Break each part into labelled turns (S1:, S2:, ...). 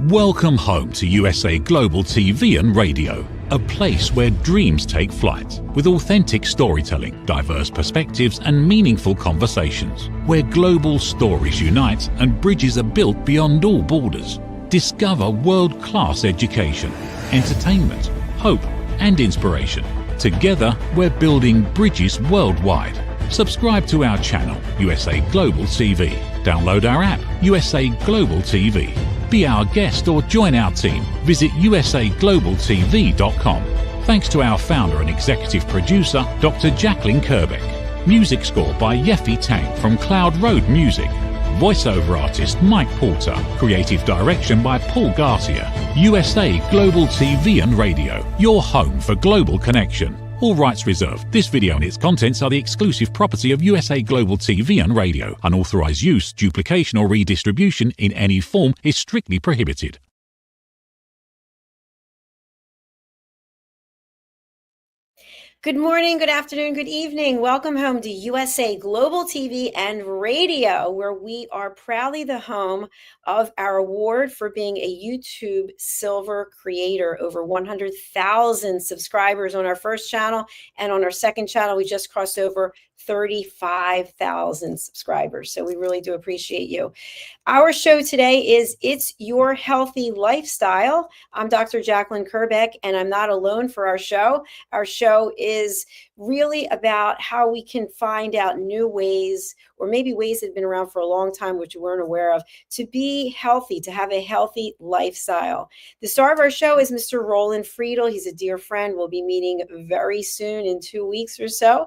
S1: Welcome home to USA Global TV and Radio, a place where dreams take flight, with authentic storytelling, diverse perspectives and meaningful conversations, where global stories unite and bridges are built beyond all borders. Discover world-class education, entertainment, hope and inspiration. Together, we're building bridges worldwide. Subscribe to our channel, USA Global TV. Download our app, USA Global TV. Be our guest or join our team. Visit usaglobaltv.com. Thanks to our founder and executive producer, Dr. Jacalyn-Kerbeck. Music score by Yeffy Tang from Cloud Road Music. Voiceover artist Mike Porter. Creative direction by Paul Garcia. USA Global TV and Radio. Your home for global connection. All rights reserved. This video and its contents are the exclusive property of USA Global TV and Radio. Unauthorized use, duplication or redistribution in any form is strictly prohibited.
S2: Good morning, good afternoon, good evening. Welcome home to USA Global TV and Radio, where we are proudly the home of our award for being a YouTube Silver Creator. Over 100,000 subscribers on our first channel, and on our second channel, we just crossed over 35,000 subscribers. So we really do appreciate you. Our show today is It's Your Healthy Lifestyle. I'm Dr. Jacalyn-Kerbeck, and I'm not alone for our show. Our show is really about how we can find out new ways, or maybe ways that have been around for a long time, which we weren't aware of, to be healthy, to have a healthy lifestyle. The star of our show is Mr. Roland-Friedl. He's a dear friend. We'll be meeting very soon in 2 weeks or so.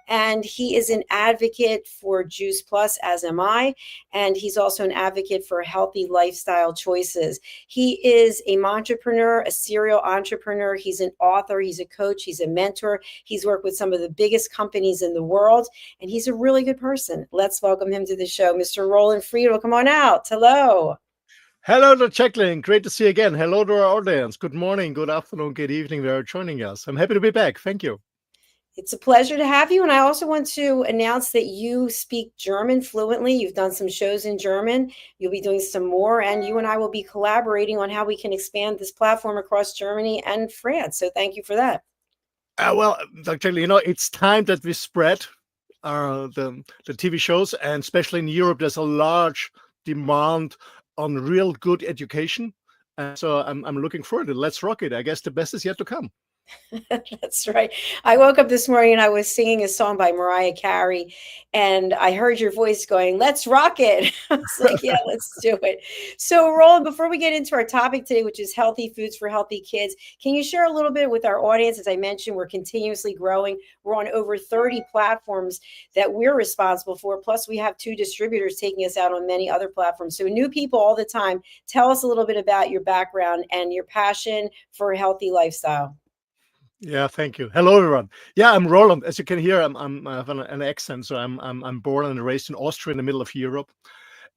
S2: And he is an advocate for Juice Plus, as am I. And he's also an advocate for healthy lifestyle choices. He is a Mantrepreneur, a serial entrepreneur. He's an author. He's a coach. He's a mentor. He's worked with some of the biggest companies in the world, and he's a really good person. Let's welcome him to the show. Mr. Roland-Friedl, come on out. Hello.
S3: Hello, Dr. Jacalyn. Great to see you again. Hello to our audience. Good morning, good afternoon, good evening. They're joining us. I'm happy to be back. Thank you.
S2: It's a pleasure to have you. And I also want to announce that you speak German fluently. You've done some shows in German. You'll be doing some more, and you and I will be collaborating on how we can expand this platform across Germany and France. So thank you for that.
S3: Well, Dr. Jacalyn, it's time that we spread the TV shows, and especially in Europe, there's a large demand on real good education. And so I'm looking forward to it. Let's rock it. I guess the best is yet to come.
S2: That's right. I woke up this morning and I was singing a song by Mariah Carey, and I heard your voice going, "Let's rock it." I was like, yeah, let's do it. So Roland, before we get into our topic today, which is healthy foods for healthy kids, can you share a little bit with our audience? As I mentioned, we're continuously growing. We're on over 30 platforms that we're responsible for. Plus we have 2 distributors taking us out on many other platforms. So new people all the time. Tell us a little bit about your background and your passion for a healthy lifestyle.
S3: Yeah, thank you. Hello, everyone. Yeah, I'm Roland. As you can hear, I have an accent, so I'm born and raised in Austria, in the middle of Europe.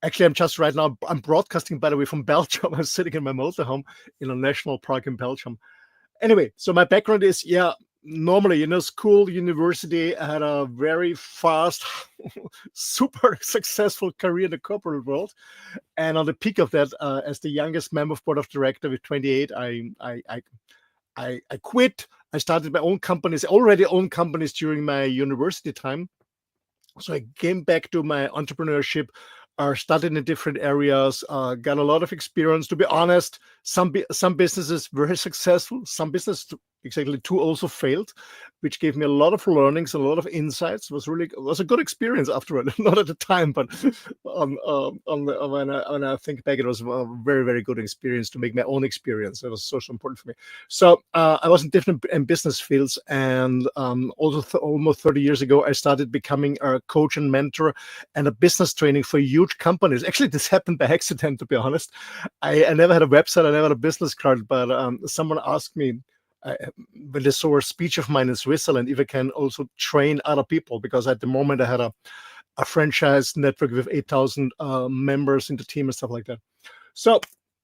S3: Actually, I'm broadcasting, by the way, from Belgium. I'm sitting in my motorhome in a national park in Belgium. Anyway, so my background is, normally, school, university. I had a very fast, super successful career in the corporate world. And on the peak of that, as the youngest member of board of director with 28, I quit. I started my own companies, already owned companies during my university time. So I came back to my entrepreneurship, studied in different areas, got a lot of experience. To be honest, some businesses very successful, some businesses exactly 2 also failed, which gave me a lot of learnings, a lot of insights. It was a good experience after all. Not at the time, but when I think back, it was a very, very good experience to make my own experience. It was so important for me. So I was in different business fields, and also almost 30 years ago, I started becoming a coach and mentor and a business training for huge companies. Actually, this happened by accident, to be honest. I never had a website, I never had a business card, but someone asked me, when they saw a speech of mine in Switzerland, if I can also train other people, because at the moment I had a franchise network with 8,000 members in the team and stuff like that. So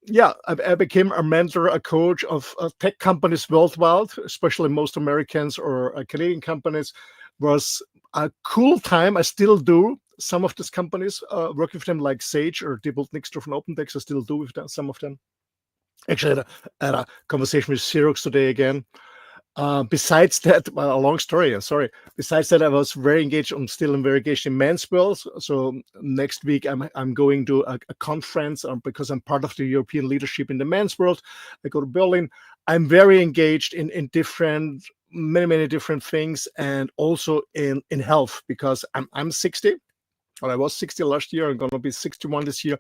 S3: yeah, I became a mentor, a coach of tech companies worldwide, especially most Americans or Canadian companies. Was a cool time. I still do some of these companies, work with them like Sage or Diebold Nixdorf and OpenText. I still do with them, some of them. Actually, had a conversation with Xerox today again. Besides that, well, a long story. Sorry. Besides that, I was very engaged. I'm still very engaged in men's world. So next week, I'm going to a conference because I'm part of the European leadership in the men's world. I go to Berlin. I'm very engaged in different, many different things, and also in health because I'm 60. Well, I was 60 last year. I'm going to be 61 this year.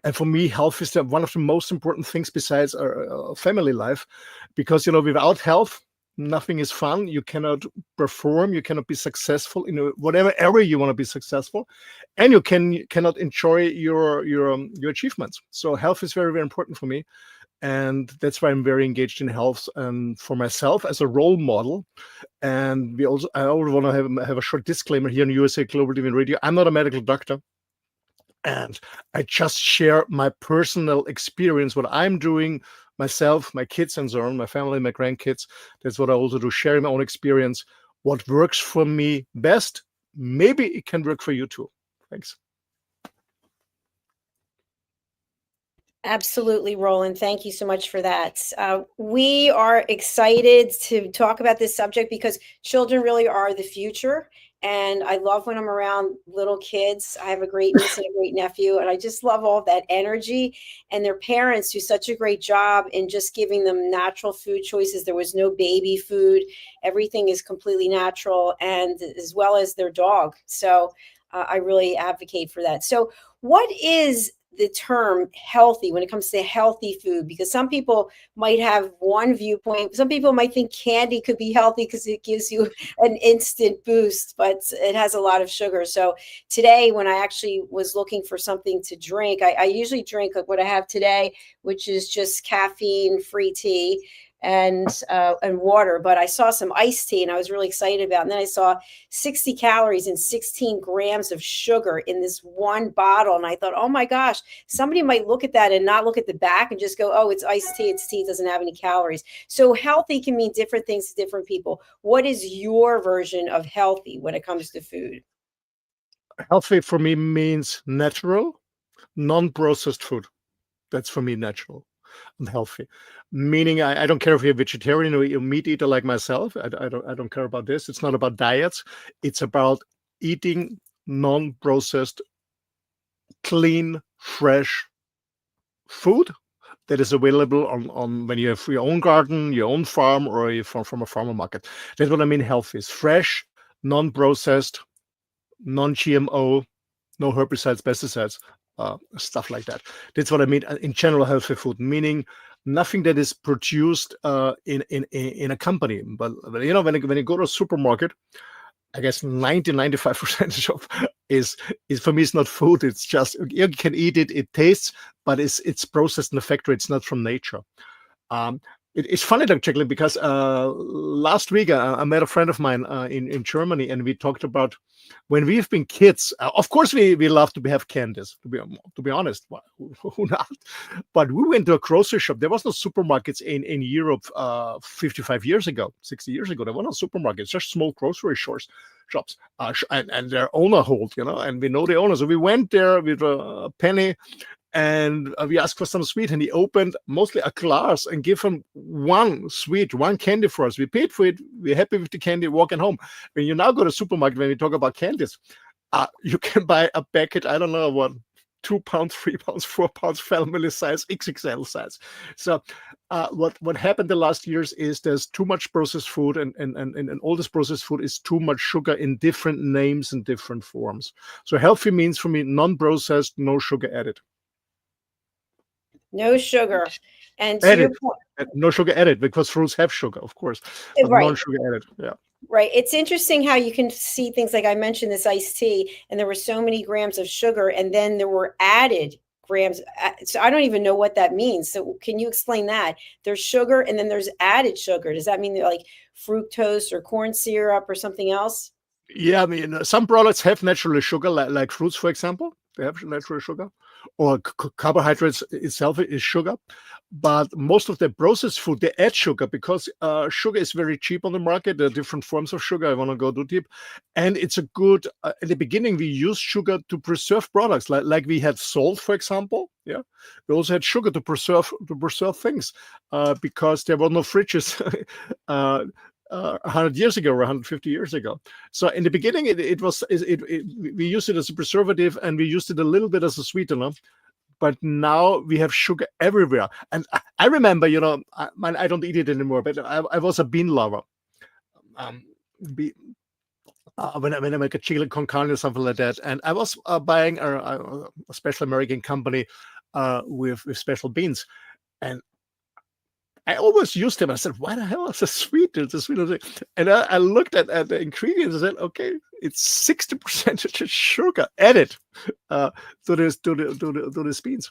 S3: And for me, health is one of the most important things besides our family life. Because, without health, nothing is fun. You cannot perform. You cannot be successful in whatever area you want to be successful. And you cannot enjoy your achievements. So health is very, very important for me. And that's why I'm very engaged in health and for myself as a role model. And I also want to have a short disclaimer here on USA Global TV and Radio. I'm not a medical doctor, and I just share my personal experience, what I'm doing myself, my kids, and so on, my family, my grandkids. That's what I also do, sharing my own experience. What works for me best, maybe it can work for you too. Thanks.
S2: Absolutely, Roland. Thank you so much for that. We are excited to talk about this subject because children really are the future. And I love when I'm around little kids. I have a great niece and a great nephew, and I just love all that energy. And their parents do such a great job in just giving them natural food choices. There was no baby food. Everything is completely natural, and as well as their dog. So I really advocate for that. So what is the term healthy when it comes to healthy food? Because some people might have one viewpoint. Some people might think candy could be healthy because it gives you an instant boost, but it has a lot of sugar. So today, when I actually was looking for something to drink, I usually drink like what I have today, which is just caffeine-free tea and water. But I saw some iced tea and I was really excited about it. And then I saw 60 calories and 16 grams of sugar in this one bottle. And I thought, oh my gosh, somebody might look at that and not look at the back and just go, oh, it's iced tea. It's tea. It doesn't have any calories. So healthy can mean different things to different people. What is your version of healthy when it comes to food?
S3: Healthy for me means natural, non-processed food. That's for me natural and healthy. Meaning I don't care if you're a vegetarian or you're a meat eater like myself. I don't care about this. It's not about diets. It's about eating non-processed, clean, fresh food that is available on when you have your own garden, your own farm, or you're from a farmer market. That's what I mean. Healthy is fresh, non-processed, non-GMO, no herbicides, pesticides, stuff like that. That's what I mean in general healthy food, meaning nothing that is produced in a company. But when you go to a supermarket, I guess 95% of is for me, it's not food. It's just you can eat it. It tastes, but it's processed in the factory. It's not from nature. It's funny, actually, because last week I met a friend of mine in Germany, and we talked about when we've been kids. Of course, we love to have candies. To be honest, who not? But we went to a grocery shop. There was no supermarkets in Europe 55 years ago, 60 years ago. There were no supermarkets, just small grocery shops, and their owner hold, and we know the owner. So we went there with a penny. And we asked for some sweet, and he opened mostly a glass and gave him one candy for us. We paid for it. We're happy with the candy, walking home. When you now go to the supermarket, when we talk about candies, you can buy a packet, I don't know what, 2 pounds, 3 pounds, 4 pounds, family size, XXL size. So what happened the last years is there's too much processed food, and all this processed food is too much sugar in different names and different forms. So healthy means for me non-processed, no sugar added.
S2: No sugar. And to your point,
S3: no sugar added, because fruits have sugar, of course, but
S2: right.
S3: non-sugar added. Yeah.
S2: Right. It's interesting how you can see things like I mentioned this iced tea, and there were so many grams of sugar, and then there were added grams. So I don't even know what that means. So can you explain that? There's sugar, and then there's added sugar. Does that mean like fructose or corn syrup or something else?
S3: Yeah, I mean, some products have natural sugar, like fruits, for example. They have natural sugar. or carbohydrates itself is sugar. But most of the processed food, they add sugar because sugar is very cheap on the market. There are different forms of sugar. I want to go too deep. And it's a good, in the beginning, we used sugar to preserve products. Like we had salt, for example. Yeah. We also had sugar to preserve things because there were no fridges 100 years ago or 150 years ago. So in the beginning, we used it as a preservative, and we used it a little bit as a sweetener. But now we have sugar everywhere. And I remember, I don't eat it anymore, but I was a bean lover. When I make a chili con carne or something like that. And I was buying a special American company with special beans. And I always used them. I said, why the hell is it sweet? It's a sweet thing. And I looked at the ingredients and said, okay, it's 60% sugar added to these beans.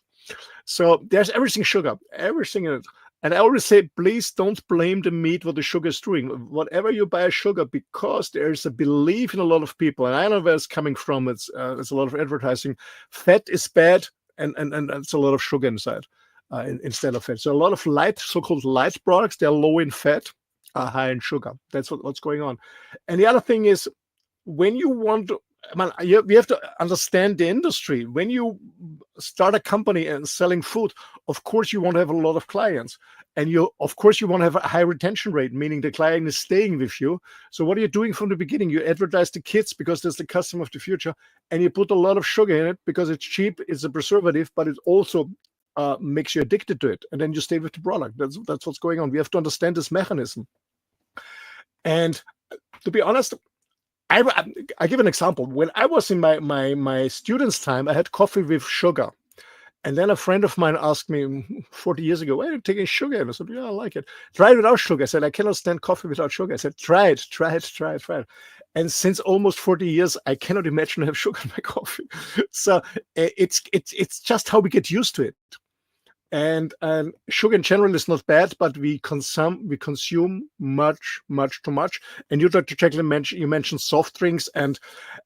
S3: So there's everything sugar, everything in it. And I always say, please don't blame the meat what the sugar is doing. Whatever you buy sugar, because there's a belief in a lot of people, and I know where it's coming from. It's a lot of advertising. Fat is bad, and it's a lot of sugar inside. Instead of fat. So a lot of so-called light products, they're low in fat, high in sugar. That's what's going on. And the other thing is, when you want to, we have to understand the industry. When you start a company and selling food, of course you want to have a lot of clients. And of course you want to have a high retention rate, meaning the client is staying with you. So what are you doing from the beginning? You advertise the kids because there's the customer of the future, and you put a lot of sugar in it because it's cheap, it's a preservative, but it also makes you addicted to it, and then you stay with the product. That's what's going on. We have to understand this mechanism. And to be honest, I give an example. When I was in my students' time, I had coffee with sugar, and then a friend of mine asked me 40 years ago, "Why are you taking sugar?" And I said, "Yeah, I like it. Try it without sugar." I said, "I cannot stand coffee without sugar." I said, "Try it." And since almost 40 years, I cannot imagine I have sugar in my coffee. So it's just how we get used to it. And sugar in general is not bad, but we consume much too much. And you, Dr. Jacalyn, you mentioned soft drinks, and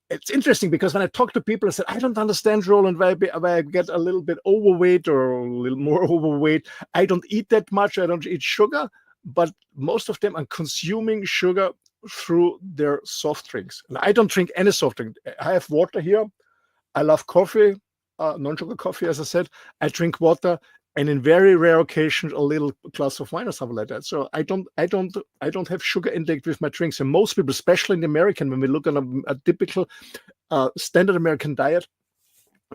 S3: it's interesting because when I talk to people, I said, I don't understand, Roland, why I get a little bit overweight or a little more overweight. I don't eat that much. I don't eat sugar, but most of them are consuming sugar through their soft drinks. And I don't drink any soft drink. I have water here. I love coffee, non-sugar coffee, as I said. I drink water. And in very rare occasions, a little glass of wine or something like that. So I don't have sugar intake with my drinks. And most people, especially in the American, when we look at a typical standard American diet,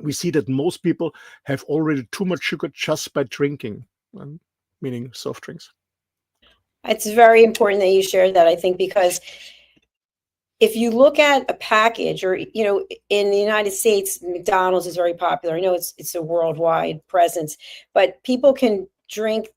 S3: we see that most people have already too much sugar just by drinking, meaning soft drinks.
S2: It's very important that you share that, I think, because if you look at a package, or, in the United States, McDonald's is very popular. I know it's a worldwide presence, but people can drink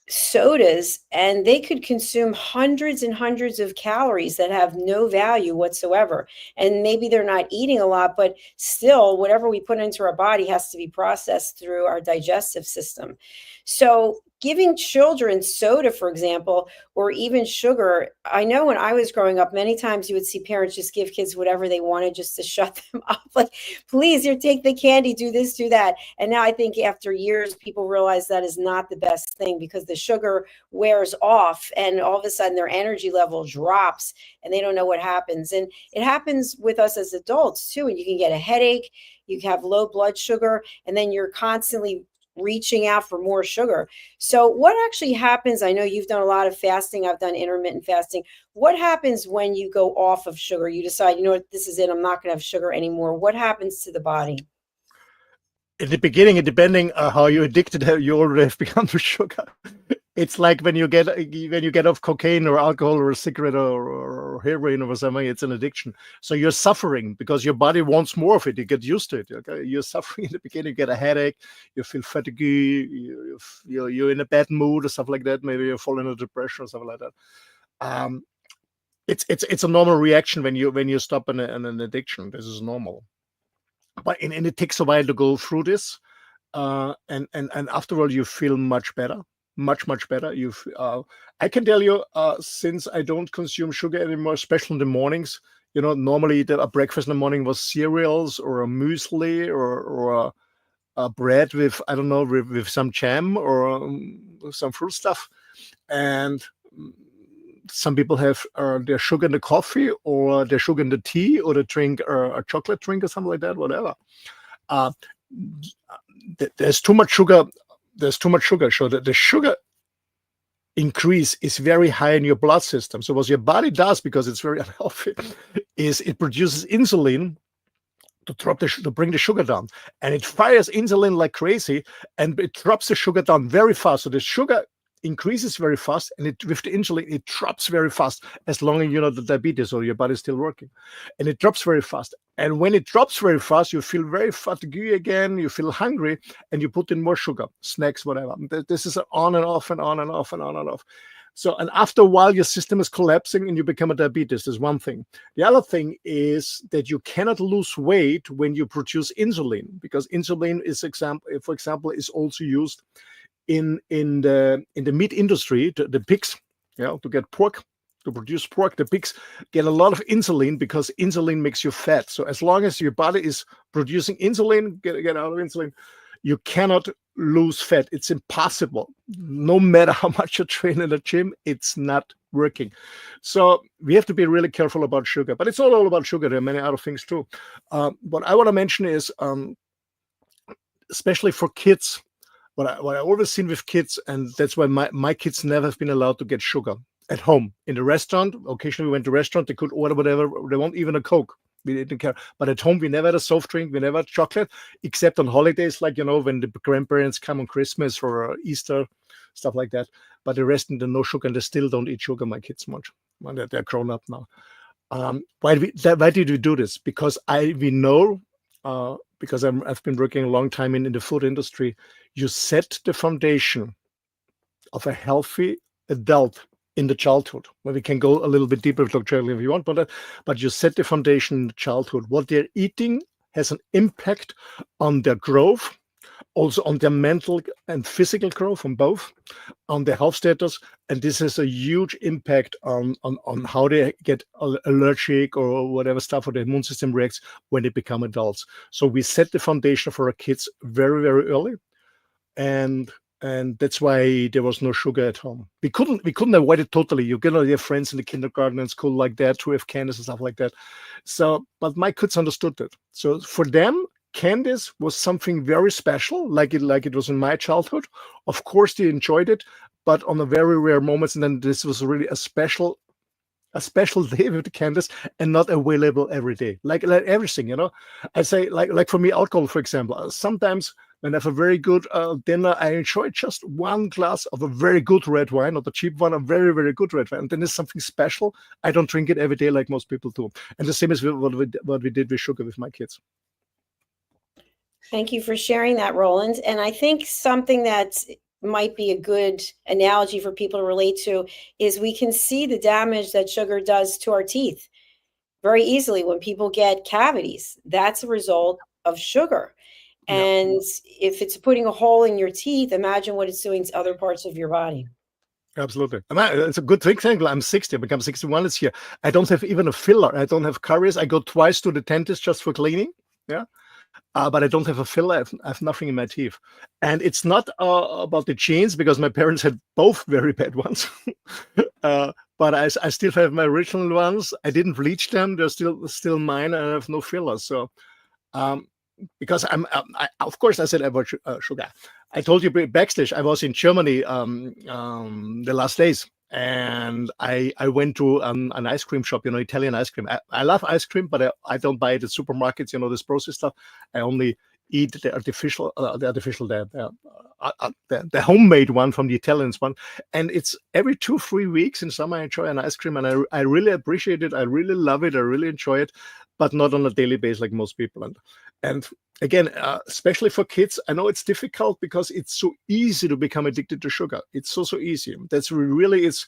S2: sodas and they could consume hundreds and hundreds of calories that have no value whatsoever. And maybe they're not eating a lot, but still, whatever we put into our body has to be processed through our digestive system. So giving children soda, for example, or even sugar, I know when I was growing up, many times you would see parents just give kids whatever they wanted just to shut them up. Like, please, here, take the candy, do this, do that. And now I think after years, people realize that is not the best thing, because the sugar wears off and all of a sudden their energy level drops and they don't know what happens. And it happens with us as adults too. And you can get a headache, you have low blood sugar, and then you're constantly reaching out for more sugar. So what actually happens? I know you've done a lot of fasting. I've done intermittent fasting. What happens when you go off of sugar? You decide, you know what, this is it. I'm not going to have sugar anymore. What happens to the body?
S3: In the beginning, depending how you're addicted, you already have become to sugar. It's like when you get off cocaine or alcohol or a cigarette or heroin or something, it's an addiction. So you're suffering because your body wants more of it. You get used to it. Okay? You're suffering in the beginning. You get a headache. You feel fatigued. You're in a bad mood or stuff like that. Maybe you fall into depression or something like that. It's a normal reaction when you stop an addiction. This is normal. But and it takes a while to go through this, and after all, you feel much better. Much better. I can tell you, since I don't consume sugar anymore, especially in the mornings, normally a breakfast in the morning was cereals or a muesli or bread with, I don't know, with some jam or some fruit stuff. And some people have their sugar in the coffee, or their sugar in the tea, or they drink a chocolate drink or something like that, whatever. Uh, there's too much sugar. There's too much sugar. So the sugar increase is very high in your blood system. So what your body does, because it's very unhealthy, is it produces insulin to bring the sugar down, and it fires insulin like crazy, and it drops the sugar down very fast. So the sugar increases very fast, and with the insulin it drops very fast, as long as you know the diabetes or your body's still working, and it drops very fast. And when it drops very fast, you feel very fatigued again, you feel hungry, and you put in more sugar, snacks, whatever. This is on and off and on and off and on and off. So, and after a while, your system is collapsing and you become a diabetes. There's one thing. The other thing is that you cannot lose weight when you produce insulin, because insulin is, for example, is also used in the meat industry. The pigs, to get pork, to produce pork, the pigs get a lot of insulin because insulin makes you fat. So as long as your body is producing insulin, get out of insulin, you cannot lose fat. It's impossible. No matter how much you train in the gym, it's not working. So we have to be really careful about sugar. But it's not all about sugar. There are many other things too. What I want to mention is, especially for kids, what I always seen with kids, and that's why my kids never have been allowed to get sugar at home. In the restaurant, occasionally we went to a restaurant, they could order whatever, they want, even a Coke. We didn't care. But at home, we never had a soft drink. We never had chocolate, except on holidays, like, when the grandparents come on Christmas or Easter, stuff like that. But the rest, no sugar, and they still don't eat sugar, my kids, much. They're grown up now. Why did we do this? Because we know, because I've been working a long time in the food industry, you set the foundation of a healthy adult in the childhood. Well, we can go a little bit deeper with Dr. Jacalyn if you want, but you set the foundation in the childhood. What they're eating has an impact on their growth, also on their mental and physical growth, on both, on their health status, and this has a huge impact on how they get allergic or whatever stuff, or the immune system reacts when they become adults. So we set the foundation for our kids very, very early, and that's why there was no sugar at home. We couldn't avoid it totally. You get all your friends in the kindergarten and school like that who have candies and stuff like that. So, but my kids understood that. So for them, candies was something very special, like it was in my childhood. Of course, they enjoyed it, but on a very rare moments. And then this was really a special day with the candies, and not available every day, like everything. I say, like for me, alcohol, for example. Sometimes when I have a very good dinner, I enjoy just one glass of a very good red wine, not a cheap one, a very, very good red wine. And then it's something special. I don't drink it every day like most people do. And the same is what we did with sugar with my kids.
S2: Thank you for sharing that, Roland. And I think something that might be a good analogy for people to relate to is we can see the damage that sugar does to our teeth very easily. When people get cavities, that's a result of sugar. And if it's putting a hole in your teeth, imagine what it's doing to other parts of your body.
S3: Absolutely. It's a good thing. I'm 60. I become 61 this year. I don't have even a filler. I don't have caries. I go twice to the dentist just for cleaning. Yeah. But I don't have a filler. I have nothing in my teeth. And it's not about the genes, because my parents had both very bad ones. But I still have my original ones. I didn't bleach them. They're still mine, and I have no fillers. So, because of course, I said about sugar. I told you backstage, I was in Germany the last days, and I went to an ice cream shop, Italian ice cream. I love ice cream, but I don't buy it at supermarkets, this processed stuff. I only eat the homemade one from the Italians one. And it's every 2-3 weeks in summer I enjoy an ice cream, and I really appreciate it. I really love it. I really enjoy it, but not on a daily basis like most people. And again, especially for kids, I know it's difficult because it's so easy to become addicted to sugar. It's so easy. That's really, it's,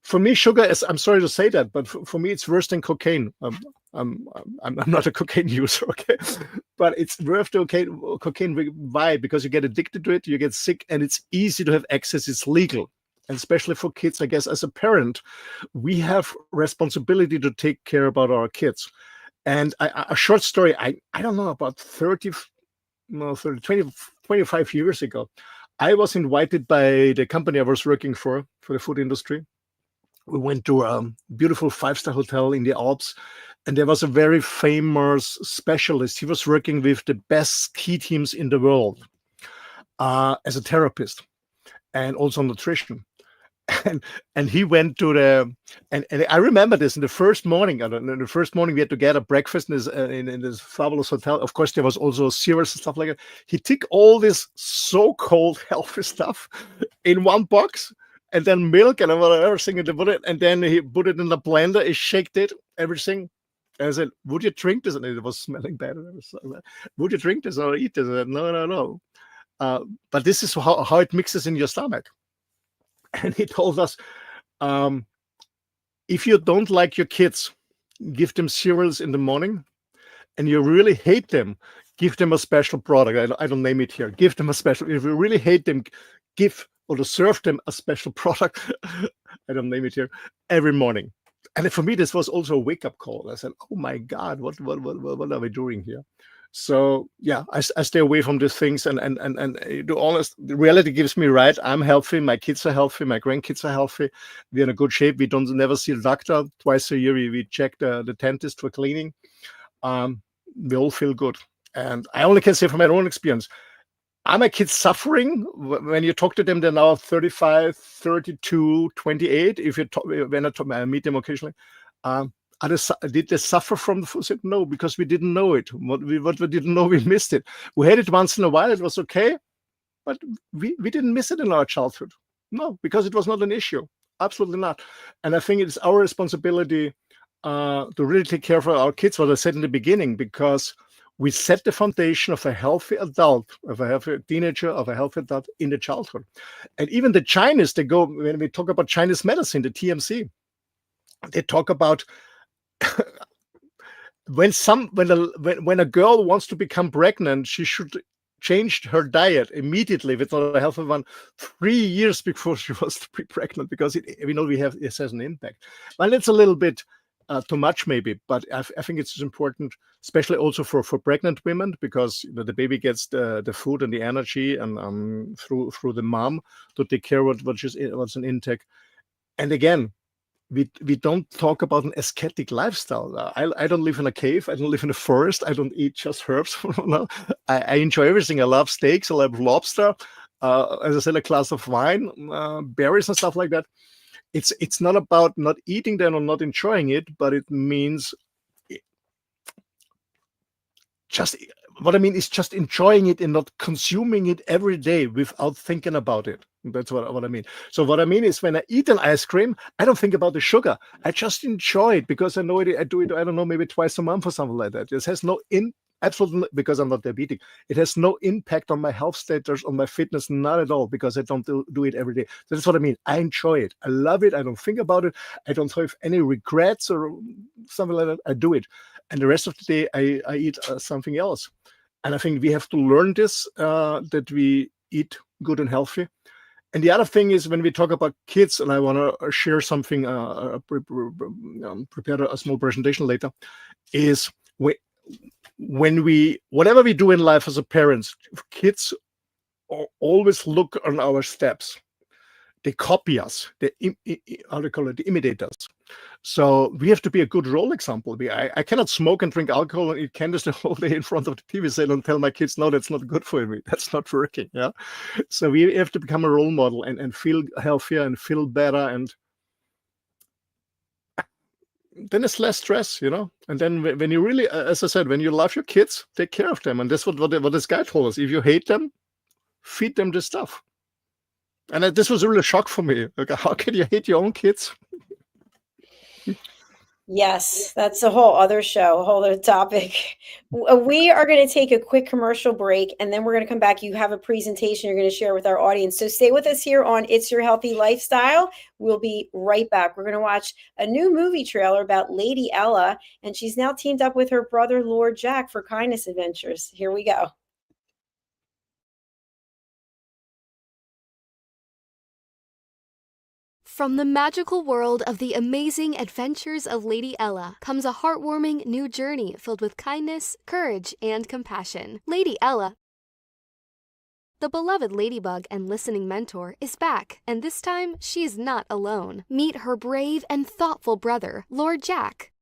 S3: for me, sugar is, I'm sorry to say that, but for me, it's worse than cocaine. I'm not a cocaine user, okay? But it's worth the cocaine. Why? Because you get addicted to it, you get sick, and it's easy to have access. It's legal. And especially for kids, I guess, as a parent, we have responsibility to take care about our kids. And a short story, I don't know, about 30 no, 30, 20, 25 years ago. I was invited by the company I was working for the food industry. We went to a beautiful 5-star hotel in the Alps, and there was a very famous specialist. He was working with the best ski teams in the world as a therapist and also nutrition. And he went to and I remember this in the first morning. In the first morning, we had to get a breakfast in this fabulous hotel. Of course, there was also cereals and stuff like that. He took all this so-called healthy stuff in one box, and then milk and everything, and then he put it in the blender. He shaked it, everything. And I said, "Would you drink this?" And it was smelling bad. Would you drink this or eat this? I said, no. But this is how it mixes in your stomach. And he told us, if you don't like your kids, give them cereals in the morning, and you really hate them, give them a special product. I don't name it here. Give them a special. If you really hate them, give or to serve them a special product. I don't name it here. Every morning. And for me, this was also a wake-up call. I said, "Oh my God, what are we doing here?" So yeah, I stay away from these things, and to be honest, the reality gives me right. I'm healthy, my kids are healthy, my grandkids are healthy. We're in a good shape. We don't never see the doctor. Twice a year we check the dentist for cleaning. We all feel good. And I only can say from my own experience, are my kids suffering? When you talk to them, they're now 35, 32, 28. If you talk, when I meet them occasionally, did they suffer from the food? No, because we didn't know it. What we didn't know, we missed it. We had it once in a while, it was okay, but we didn't miss it in our childhood. No, because it was not an issue. Absolutely not. And I think it's our responsibility to really take care of our kids, what I said in the beginning, because we set the foundation of a healthy adult, of a healthy teenager, of a healthy adult in the childhood. And even the Chinese, when we talk about Chinese medicine, the TMC, they talk about when a girl wants to become pregnant, she should change her diet immediately, if it's not a healthy one, 3 years before she was to be pregnant, because we know it has an impact. Well, it's a little bit too much maybe, but I think it's important, especially also for pregnant women, because the baby gets the food and the energy and through the mom to take care of what's an intake. And again, we don't talk about an ascetic lifestyle. I don't live in a cave. I don't live in a forest. I don't eat just herbs. No. I enjoy everything. I love steaks. I love lobster. As I said, a glass of wine, berries and stuff like that. It's not about not eating them or not enjoying it, but it means what I mean is just enjoying it and not consuming it every day without thinking about it. That's what I mean. So what I mean is, when I eat an ice cream, I don't think about the sugar. I just enjoy it because I know it. I do it, I don't know, maybe twice a month or something like that. This has no absolutely, because I'm not diabetic, it has no impact on my health status, on my fitness, not at all, because I don't do it every day. So that's what I mean. I enjoy it. I love it. I don't think about it. I don't have any regrets or something like that. I do it. And the rest of the day, I eat something else. And I think we have to learn this, that we eat good and healthy. And the other thing is, when we talk about kids, and I want to share something, prepare a small presentation later, is whatever we do in life as a parents, kids always look on our steps. They copy us. They imitate us. So we have to be a good role example. I cannot smoke and drink alcohol and eat candies the whole day in front of the TV set and tell my kids, no, that's not good for me. That's not working. Yeah. So we have to become a role model and feel healthier and feel better, and then it's less stress, And then when you really, as I said, when you love your kids, take care of them. And that's what this guy told us. If you hate them, feed them this stuff. And this was really a shock for me. Like, how can you hate your own kids?
S2: Yes, that's a whole other show, a whole other topic. We are going to take a quick commercial break, and then we're going to come back. You have a presentation you're going to share with our audience. So stay with us here on It's Your Healthy Lifestyle. We'll be right back. We're going to watch a new movie trailer about Lady Ella, and she's now teamed up with her brother, Lord Jack, for kindness adventures. Here we go.
S4: From the magical world of the amazing adventures of Lady Ella comes a heartwarming new journey filled with kindness, courage, and compassion. Lady Ella The beloved ladybug and listening mentor is back, and this time she's not alone. Meet her brave and thoughtful brother, Lord Jack.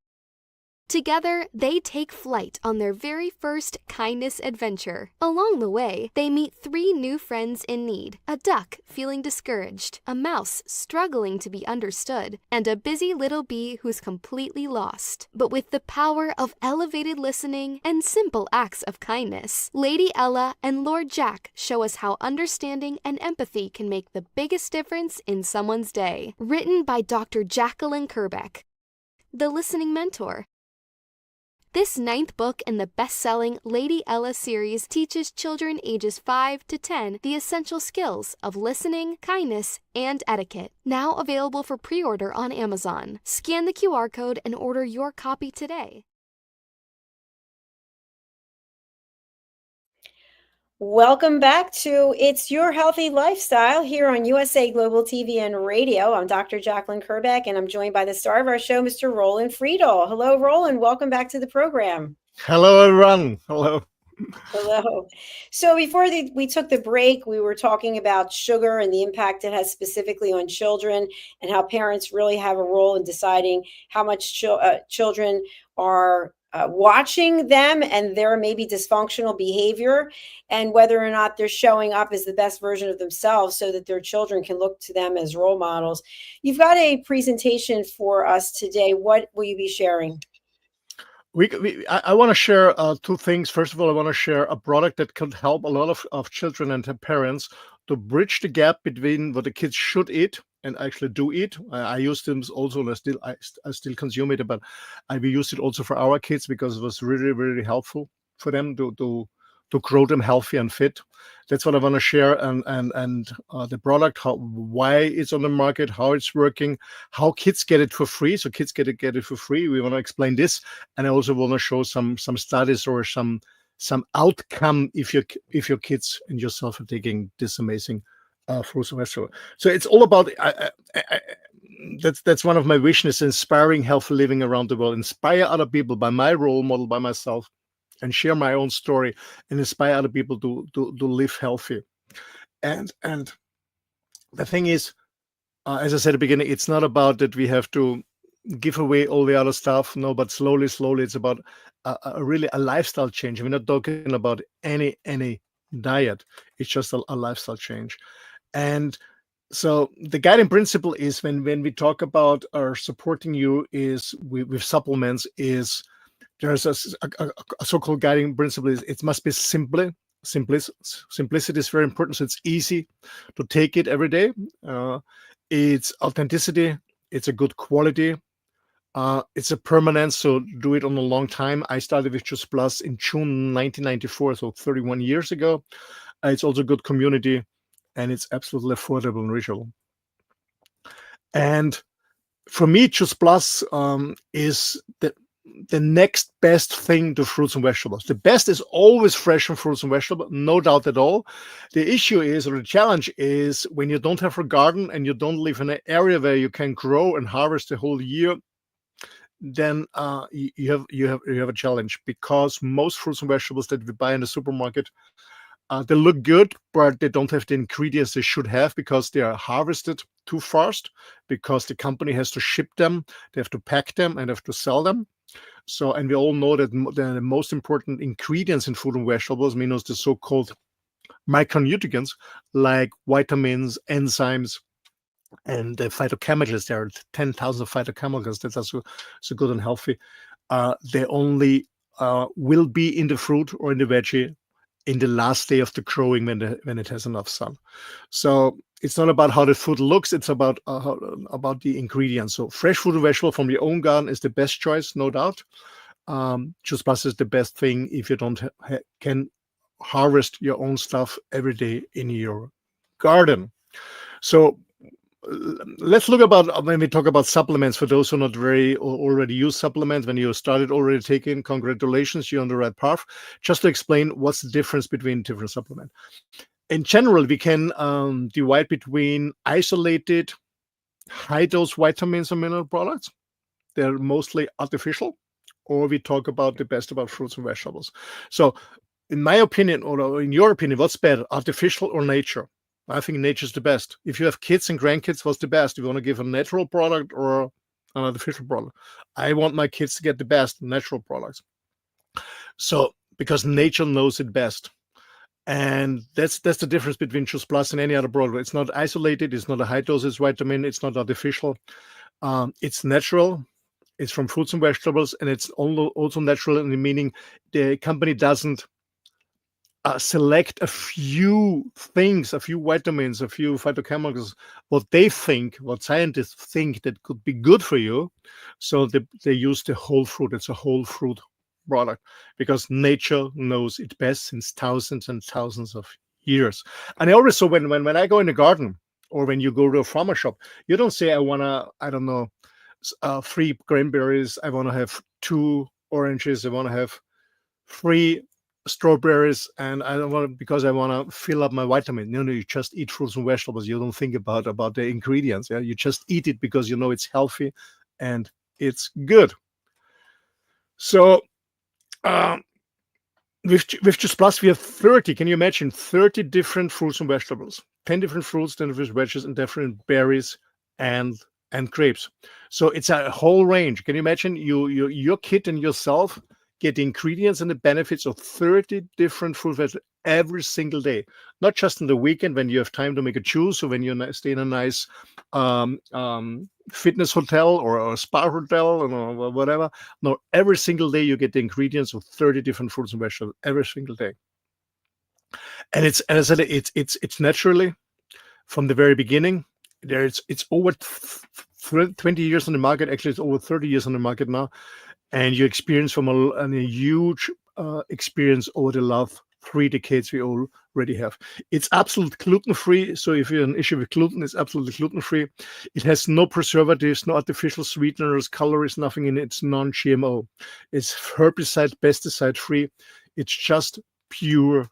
S4: Together, they take flight on their very first kindness adventure. Along the way, they meet 3 new friends in need: a duck feeling discouraged, a mouse struggling to be understood, and a busy little bee who's completely lost. But with the power of elevated listening and simple acts of kindness, Lady Ella and Lord Jack show us how understanding and empathy can make the biggest difference in someone's day. Written by Dr. Jacalyn-Kerbeck, the listening mentor. This 9th book in the best-selling Lady Ella series teaches children ages 5 to 10 the essential skills of listening, kindness, and etiquette. Now available for pre-order on Amazon. Scan the QR code and order your copy today.
S2: Welcome back to It's Your Healthy Lifestyle here on USA Global TV and Radio. I'm Dr. Jacalyn-Kerbeck, and I'm joined by the star of our show, Mr. Roland-Friedl. Hello, Roland. Welcome back to the program.
S3: Hello, everyone. Hello.
S2: Hello. So before we took the break, we were talking about sugar and the impact it has specifically on children, and how parents really have a role in deciding how much children are watching them and their maybe dysfunctional behavior, and whether or not they're showing up as the best version of themselves so that their children can look to them as role models. You've got a presentation for us today. What will you be sharing?
S3: I want to share 2 things. First of all, I want to share a product that could help a lot of children and their parents to bridge the gap between what the kids should eat and actually do eat. I use them also, and I still consume it, but we used it also for our kids because it was really, really helpful for them to grow them healthy and fit. That's what I want to share, and the product, why it's on the market, how it's working, how kids get it for free. So kids get it for free. We want to explain this, and I also want to show some studies or some outcome if your kids and yourself are taking this amazing fruits and vegetables. So it's all about that's one of my wishes: inspiring healthy living around the world, inspire other people by my role model, by myself, and share my own story and inspire other people to live healthy. And the thing is, as I said at the beginning, it's not about that we have to give away all the other stuff. No, but slowly, it's about really a lifestyle change. We're not talking about any diet. It's just a lifestyle change. And so the guiding principle is when we talk about our supporting you is with supplements is there's a so-called guiding principle is it must be simple. Simplicity is very important. So it's easy to take it every day. It's authenticity. It's a good quality. It's a permanence. So do it on a long time. I started with Just Plus in June 1994, so 31 years ago. It's also good community, and it's absolutely affordable and reachable. And for me, Just Plus is the next best thing to fruits and vegetables. The best is always fresh from fruits and vegetables, no doubt at all. The issue is, or the challenge is, when you don't have a garden and you don't live in an area where you can grow and harvest the whole year, then you have a challenge, because most fruits and vegetables that we buy in the supermarket, they look good, but they don't have the ingredients they should have because they are harvested too fast, because the company has to ship them, they have to pack them, and have to sell them. So, and we all know that the most important ingredients in fruit and vegetables, means the so-called micronutrients like vitamins, enzymes, and the phytochemicals. There are 10,000 phytochemicals that are so good and healthy. They only will be in the fruit or in the veggie in the last day of the growing, when it has enough sun. So it's not about how the food looks, it's about the ingredients. So fresh fruit and vegetable from your own garden is the best choice, no doubt. Just Plus is the best thing if you don't can harvest your own stuff every day in your garden. So let's look about, when we talk about supplements, for those who are not already use supplements, when you started already taking, congratulations, you're on the right path. Just to explain what's the difference between different supplements. In general, we can divide between isolated high-dose vitamins and mineral products. They're mostly artificial, or we talk about the best about fruits and vegetables. So in my opinion, or in your opinion, what's better, artificial or nature? I think nature's the best. If you have kids and grandkids, what's the best? You want to give a natural product or an artificial product? I want my kids to get the best natural products. So because nature knows it best. And that's the difference between Choose Plus and any other product. It's not isolated. It's not a high dosage vitamin. It's not artificial. It's natural. It's from fruits and vegetables, and it's also natural in the meaning the company doesn't select a few things, a few vitamins, a few phytochemicals, what scientists think that could be good for you. So they use the whole fruit. It's a whole fruit product because nature knows it best since thousands and thousands of years. And I always, so when I go in the garden or when you go to a farmer shop, you don't say, I want to, I don't know, 3 cranberries, I want to have 2 oranges, I want to have 3 strawberries, and I don't want to, because I want to fill up my vitamin. No, you just eat fruits and vegetables. You don't think about the ingredients. Yeah, you just eat it because you know it's healthy and it's good. So with Just Plus, we have 30. Can you imagine 30 different fruits and vegetables? 10 different fruits, 10 different veggies, and different berries and grapes. So it's a whole range. Can you imagine your kid and yourself get the ingredients and the benefits of 30 different fruit vegetables every single day, not just in the weekend when you have time to make a juice or when you stay in a nice fitness hotel or a spa hotel or whatever. No, every single day you get the ingredients of 30 different fruits and vegetables every single day. And it's, as I said, it's naturally from the very beginning. It's over 20 years on the market. Actually, it's over 30 years on the market now. And you experience from a huge experience over the last 3 decades we already have. It's absolutely gluten-free. So if you have an issue with gluten, it's absolutely gluten-free. It has no preservatives, no artificial sweeteners, colors, nothing in it. It's non-GMO. It's herbicide, pesticide-free. It's just pure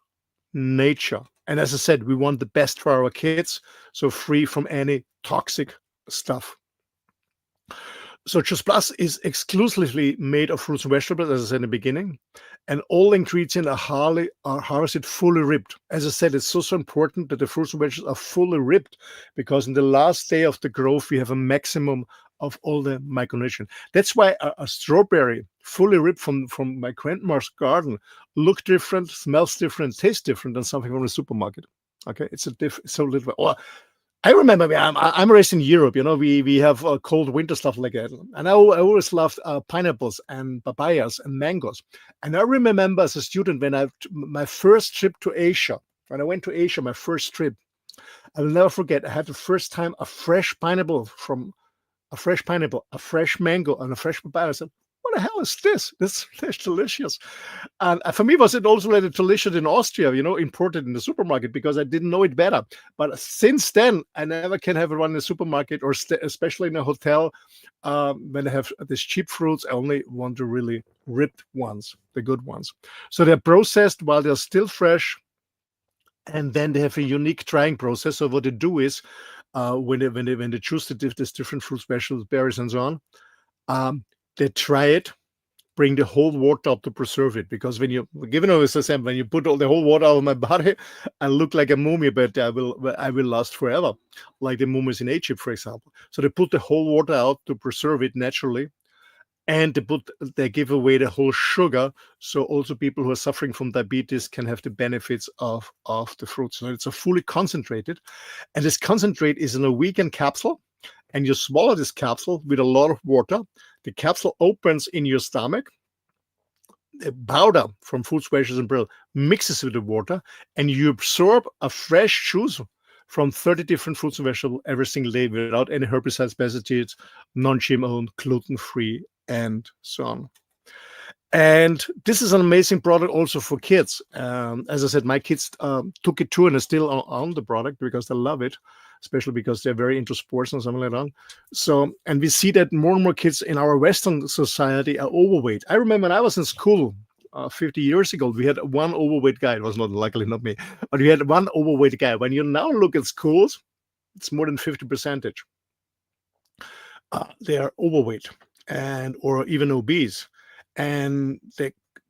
S3: nature. And as I said, we want the best for our kids, so free from any toxic stuff. So Just Plus is exclusively made of fruits and vegetables, as I said in the beginning, and all ingredients are harvested fully ripped. As I said, it's so important that the fruits and vegetables are fully ripped, because in the last day of the growth, we have a maximum of all the micronutrients. That's why a strawberry fully ripped from my grandma's garden look different, smells different, tastes different than something from the supermarket. Okay, it's so little. Well, I remember I'm raised in Europe. You know, we have cold winter stuff like that, and I always loved pineapples and papayas and mangoes. And I remember as a student when my first trip to Asia, when I went to Asia, my first trip, I will never forget. I had the first time a fresh pineapple, a fresh mango, and a fresh papaya. I said, what the hell is this? This is delicious. And for me, was it also really delicious in Austria, you know, imported in the supermarket, because I didn't know it better. But since then, I never can have it run in the supermarket, or especially in a hotel. When I have these cheap fruits, I only want the really ripped ones, the good ones. So they're processed while they're still fresh. And then they have a unique drying process. So what they do is, when they choose these different fruits, vegetables, berries, and so on, they dry it, bring the whole water up to preserve it. Because when you, given as I said, when you put all the whole water out of my body, I look like a mummy, but I will last forever, like the mummies in Egypt, for example. So they put the whole water out to preserve it naturally. And they give away the whole sugar, so also people who are suffering from diabetes can have the benefits of the fruits. So it's a fully concentrated, and this concentrate is in a vegan capsule, and you swallow this capsule with a lot of water. The capsule opens in your stomach. The powder from fruits, veggies, and berries mixes with the water, and you absorb a fresh juice from 30 different fruits and vegetables every single day without any herbicides, pesticides, non-GMO, gluten-free, and so on. And this is an amazing product also for kids. As I said, my kids took it too, and are still on the product because they love it, especially because they're very into sports and something like that. So, and we see that more and more kids in our Western society are overweight. I remember when I was in school 50 years ago, we had one overweight guy. It was not, luckily not me, but we had one overweight guy. When you now look at schools, it's more than 50%. They are overweight or even obese. And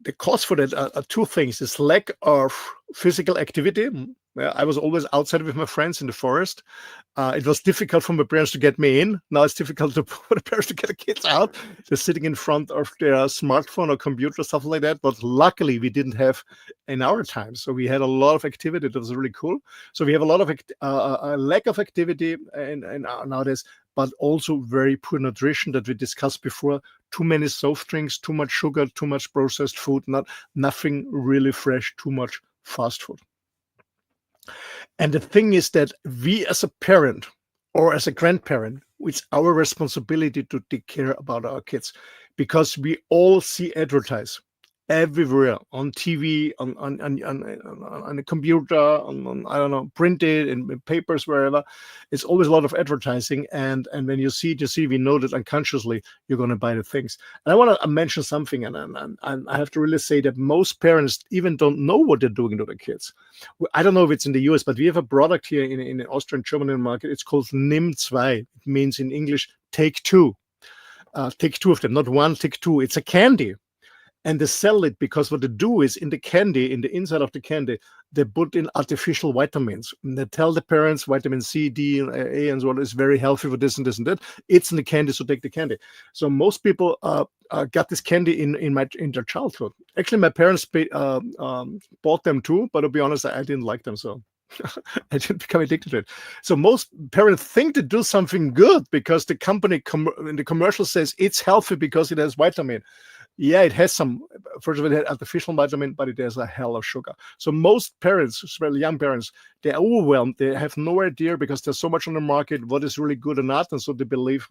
S3: the cause for that are two things. This lack of physical activity. I was always outside with my friends in the forest. It was difficult for my parents to get me in. Now it's difficult for the parents to get the kids out. They're sitting in front of their smartphone or computer, stuff like that. But luckily, we didn't have in our time. So we had a lot of activity. That was really cool. So we have a lot of a lack of activity nowadays, but also very poor nutrition that we discussed before. Too many soft drinks, too much sugar, too much processed food, nothing really fresh, too much fast food. And the thing is that we as a parent or as a grandparent, it's our responsibility to take care about our kids, because we all see advertise everywhere on TV, on the computer, on I don't know, printed in papers, wherever. It's always a lot of advertising, and when you see it, we know that unconsciously you're going to buy the things. And I want to mention something, and I have to really say that most parents even don't know what they're doing to their kids. I don't know if it's in the US, but we have a product here in the Austrian German market. It's called Nimm 2. It means in English, take two. Take two of them, not one, take two. It's a candy. And they sell it because what they do is in the candy, in the inside of the candy, they put in artificial vitamins. And they tell the parents vitamin C, D, and A, and so on is very healthy for this and this and that. It's in the candy, so take the candy. So most people got this candy in their childhood. Actually, my parents bought them too, but to be honest, I didn't like them, so I didn't become addicted to it. So most parents think to do something good because the company in the commercial says it's healthy because it has vitamin. Yeah, it has some, first of all, it has artificial vitamin, but it has a hell of sugar. So most parents, especially young parents, they're overwhelmed. They have no idea because there's so much on the market, what is really good or not. And so they believe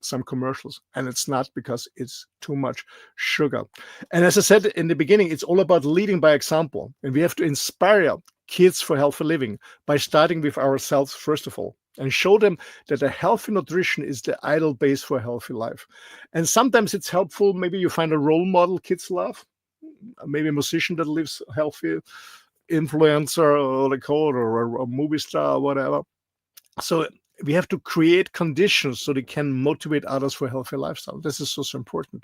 S3: some commercials, and it's not, because it's too much sugar. And as I said in the beginning, it's all about leading by example. And we have to inspire kids for healthy living by starting with ourselves, first of all, and show them that a healthy nutrition is the ideal base for a healthy life. And sometimes it's helpful. Maybe you find a role model kids love, maybe a musician that lives healthy, influencer, or they call it, or a movie star, or whatever. So we have to create conditions so they can motivate others for a healthy lifestyle. This is so important.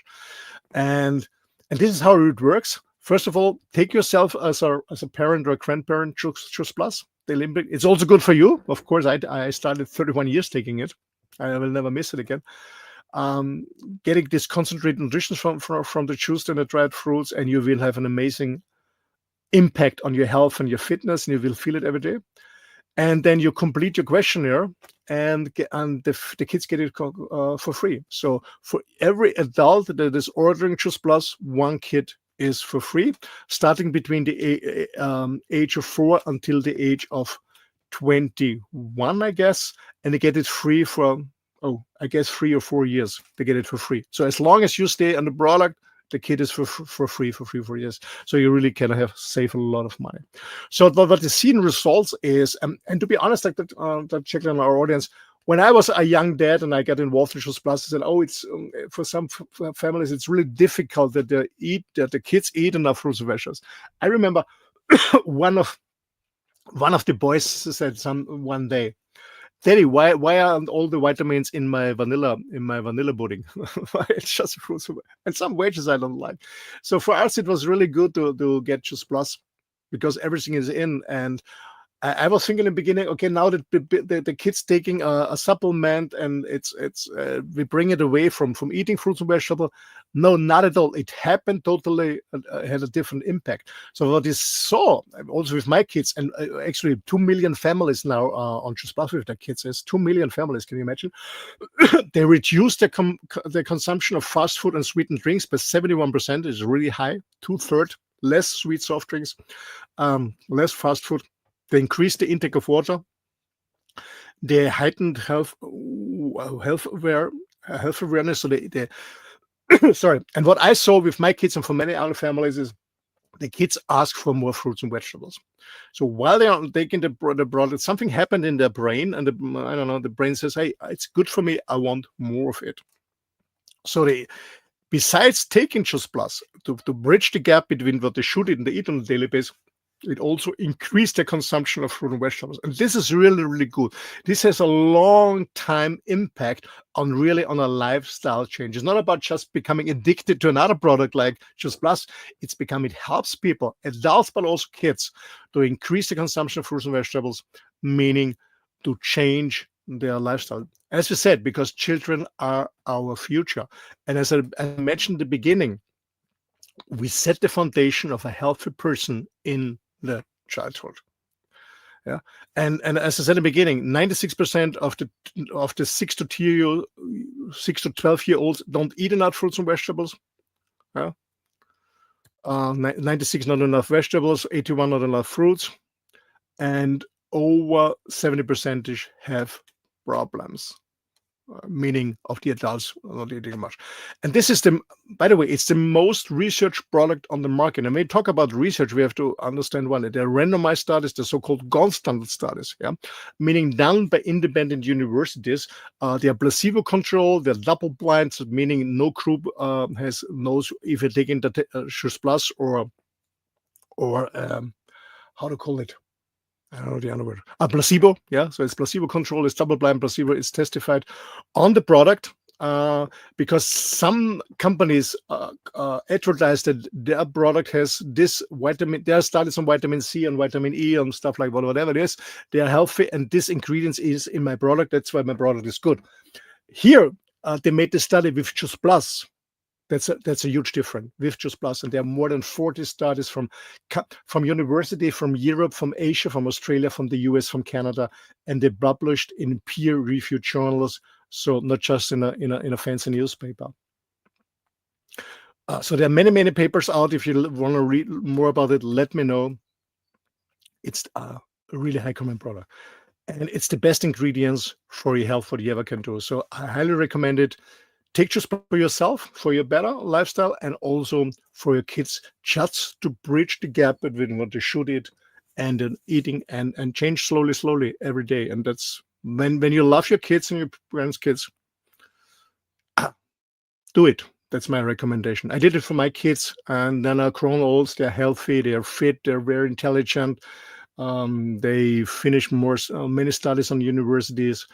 S3: And this is how it works. First of all, take yourself as a parent or a grandparent, choose Plus. The Olympic. It's also good for you. Of course, I started 31 years taking it. I will never miss it again. Getting this concentrated nutrition from the juice and the dried fruits, and you will have an amazing impact on your health and your fitness, and you will feel it every day. And then you complete your questionnaire, and the kids get it for free. So for every adult that is ordering Choose Plus, one kit is for free, starting between the age of 4 until the age of 21, I guess. And they get it free for, 3 or 4 years. They get it for free. So as long as you stay on the product, the kit is for free for 4 years. So you really can save a lot of money. So what the seen results is, and to be honest, like that checked on our audience, when I was a young dad and I got involved in Choose Plus, I said, it's for some families, it's really difficult that the kids eat enough fruits and vegetables. I remember one of the boys said one day, Daddy, why aren't all the vitamins in my vanilla pudding? It's just fruits and some veggies I don't like. So for us, it was really good to get Choose Plus, because everything is in. And I was thinking in the beginning, okay, now that the kids taking a supplement, and it's we bring it away from eating fruits and vegetables. No, not at all. It happened totally, had a different impact. So what is so also with my kids, and actually 2 million families now on Choose Plus with their kids. There's 2 million families. Can you imagine? They reduced the consumption of fast food and sweetened drinks by 71%. Is really high. 2/3 less sweet soft drinks, less fast food. They increased the intake of water. They heightened health awareness. So they sorry. And what I saw with my kids and for many other families is the kids ask for more fruits and vegetables. So while they are taking the product, something happened in their brain, and the brain says, "Hey, it's good for me. I want more of it." So they, besides taking Choose Plus to bridge the gap between what they should eat and they eat on a daily basis, It also increased the consumption of fruit and vegetables. And this is really, really good. This has a long time impact on a lifestyle change. It's not about just becoming addicted to another product like Just Plus. It helps people, adults, but also kids, to increase the consumption of fruits and vegetables, meaning to change their lifestyle. As we said, because children are our future. And as I mentioned in the beginning, we set the foundation of a healthy person in the childhood. Yeah, and as I said in the beginning, 96% of the 6 to 12-year-olds don't eat enough fruits and vegetables. Yeah, 96 not enough vegetables, 81 not enough fruits, and over 70% have problems. Meaning of the adults not eating much. And this is by the way, it's the most researched product on the market. And when we talk about research, we have to understand one, there are randomized studies, the so-called gold standard studies, yeah, meaning done by independent universities. They are placebo controlled, they're double blind, meaning no group knows if you're taking the Just Plus or how to call it. I don't know the other word. A placebo, yeah. So it's placebo control, it's double-blind placebo, it's testified on the product because some companies advertise that their product has this vitamin. There are studies on vitamin C and vitamin E and stuff like whatever it is. They are healthy, and this ingredient is in my product. That's why my product is good. Here, they made the study with Just Plus. That's a huge difference with Just Plus, and there are more than 40 studies from university, from Europe, from Asia, from Australia, from the US, from Canada, and they published in peer-reviewed journals, so not just in a fancy newspaper. So there are many papers out. If you want to read more about it, let me know. It's a really high common product, and it's the best ingredients for your health what you ever can do. So I highly recommend it. Take Just for yourself, for your better lifestyle, and also for your kids, just to bridge the gap between what they should eat and eating, and change slowly every day. And that's when you love your kids and your parents' kids, do it. That's my recommendation. I did it for my kids, and then are grown olds. They're healthy, they're fit, they're very intelligent. They finished many studies on universities.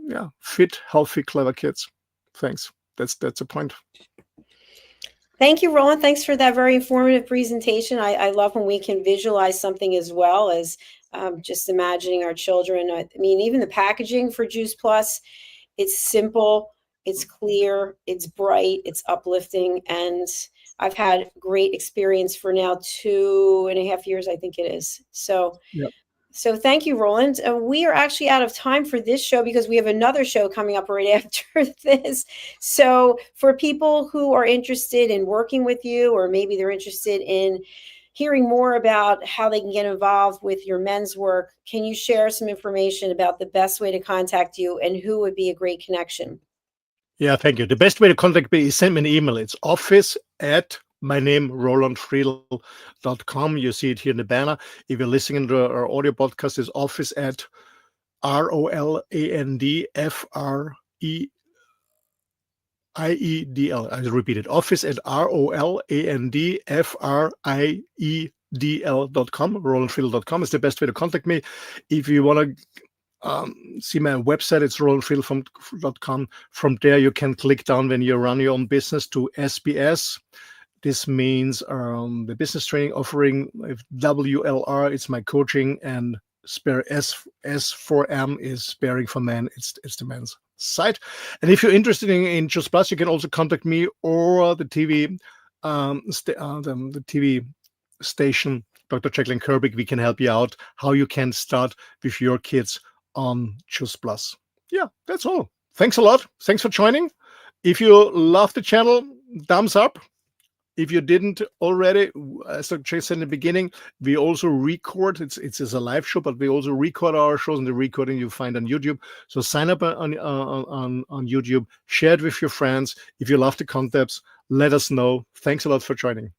S3: Yeah, fit, healthy, clever kids. Thanks. That's a point.
S2: Thank you, Roland. Thanks for that very informative presentation. I love when we can visualize something as well as just imagining our children. I mean, even the packaging for Juice Plus, it's simple, it's clear, it's bright, it's uplifting, and I've had great experience for now 2.5 years, I think it is. So. Yep. So thank you, Roland. We are actually out of time for this show because we have another show coming up right after this. So for people who are interested in working with you, or maybe they're interested in hearing more about how they can get involved with your men's work, can you share some information about the best way to contact you and who would be a great connection?
S3: Yeah, thank you. The best way to contact me is send me an email. It's office@my name, roland-friedl.com. You see it here in the banner. If you're listening to our audio podcast, it's office@rolandfriedl. I repeat it, office@rolandfriedl.com. rolandfriedl.com is the best way to contact me. If you want to see my website, it's roland-friedl.com. From there, you can click down when you run your own business to SBS. This means the business training offering. If WLR, it's my coaching, and S4M is sparing for men. It's the men's site. And if you're interested in Just Plus, you can also contact me or the TV the TV station, Dr. Jacalyn-Kerbeck. We can help you out how you can start with your kids on Just Plus. Yeah, that's all. Thanks a lot. Thanks for joining. If you love the channel, thumbs up. If you didn't already, as I said in the beginning, we also record. It's a live show, but we also record our shows, and the recording you find on YouTube. So sign up on YouTube, share it with your friends. If you love the concepts, let us know. Thanks a lot for joining.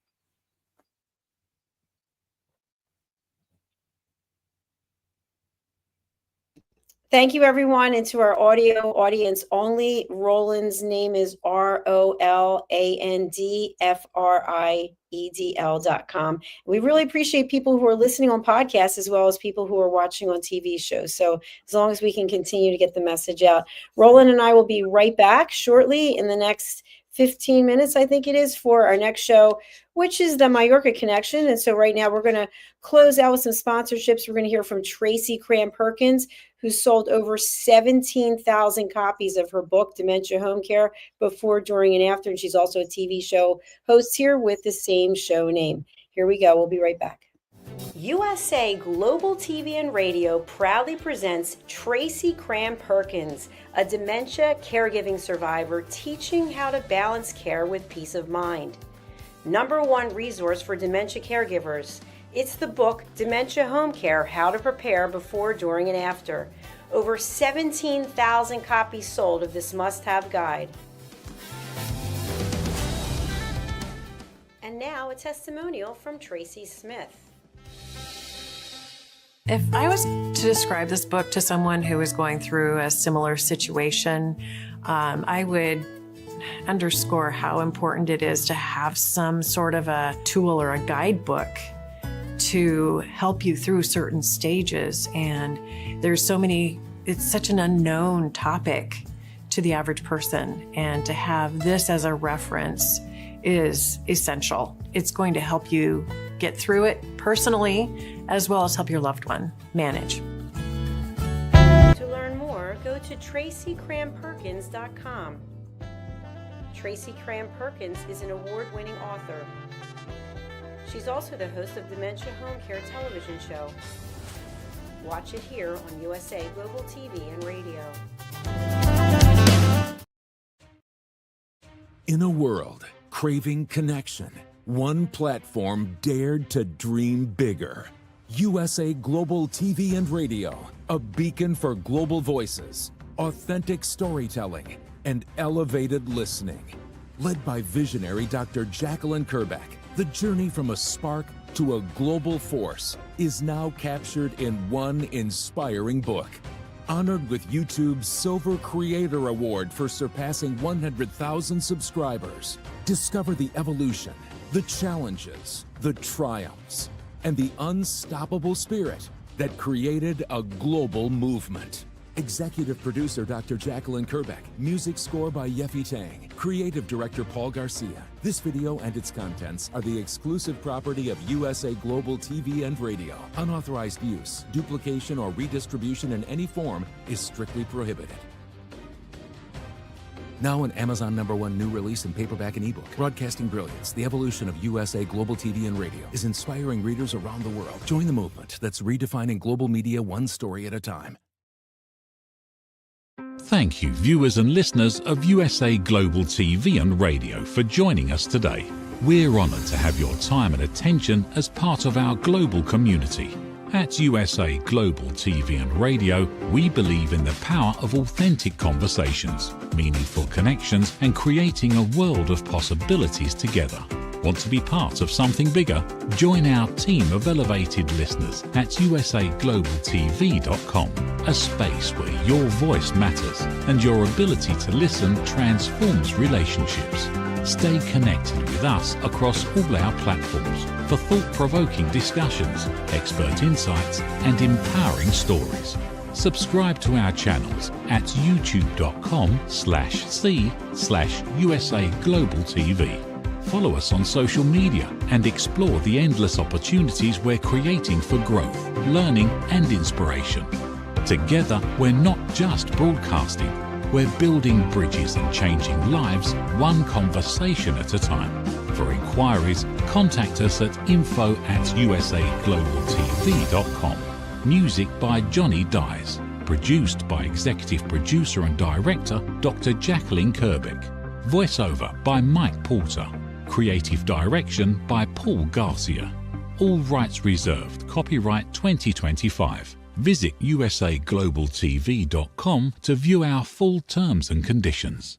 S2: Thank you, everyone. And to our audio audience only, Roland's name is ROLANDFRIEDL. We really appreciate people who are listening on podcasts as well as people who are watching on TV shows. So as long as we can continue to get the message out. Roland and I will be right back shortly in the next 15 minutes, I think it is, for our next show, which is the Mallorca Connection. And so right now we're going to close out with some sponsorships. We're going to hear from Tracy Cram-Perkins, who sold over 17,000 copies of her book, Dementia Home Care, before, during, and after. And she's also a TV show host here with the same show name. Here we go. We'll be right back. USA Global TV and Radio proudly presents Tracy Cram-Perkins, a dementia caregiving survivor teaching how to balance care with peace of mind. #1 resource for dementia caregivers. It's the book Dementia Home Care, How to Prepare Before, During, and After. Over 17,000 copies sold of this must-have guide. And now a testimonial from Tracy Smith.
S5: If I was to describe this book to someone who is going through a similar situation, I would underscore how important it is to have some sort of a tool or a guidebook to help you through certain stages. And there's so many, it's such an unknown topic to the average person. And to have this as a reference is essential. It's going to help you get through it personally, as well as help your loved one manage.
S2: To learn more, go to tracycramperkins.com. Tracy Cram-Perkins is an award-winning author. She's also the host of Dementia Home Care television show. Watch it here on USA Global TV and Radio.
S6: In a world craving connection, one platform dared to dream bigger. USA Global TV and Radio, a beacon for global voices, authentic storytelling, and elevated listening. Led by visionary Dr. Jacalyn-Kerbeck, the journey from a spark to a global force is now captured in one inspiring book. Honored with YouTube's Silver Creator Award for surpassing 100,000 subscribers. Discover the evolution, the challenges, the triumphs, and the unstoppable spirit that created a global movement. Executive producer Dr. Jacalyn-Kerbeck, music score by Yeffy Tang, creative director Paul Garcia. This video and its contents are the exclusive property of USA Global TV and Radio. Unauthorized use, duplication, or redistribution in any form is strictly prohibited. Now an Amazon #1 new release in paperback and ebook. Broadcasting Brilliance, the evolution of USA Global TV and Radio, is inspiring readers around the world. Join the movement that's redefining global media one story at a time.
S1: Thank you, viewers and listeners of USA Global TV and Radio, for joining us today. We're honoured to have your time and attention as part of our global community. At USA Global TV and Radio, we believe in the power of authentic conversations, meaningful connections, and creating a world of possibilities together. Want to be part of something bigger? Join our team of elevated listeners at usaglobaltv.com, a space where your voice matters and your ability to listen transforms relationships. Stay connected with us across all our platforms for thought-provoking discussions, expert insights, and empowering stories. Subscribe to our channels at youtube.com/c/USAGlobalTV. Follow us on social media and explore the endless opportunities we're creating for growth, learning, and inspiration. Together, we're not just broadcasting, we're building bridges and changing lives one conversation at a time. For inquiries, contact us at info@usaglobaltv.com. Music by Johnny Dies. Produced by Executive Producer and Director Dr. Jacalyn-Kerbeck. Voiceover by Mike Porter. Creative Direction by Paul Garcia. All rights reserved. Copyright 2025. Visit usaglobaltv.com to view our full terms and conditions.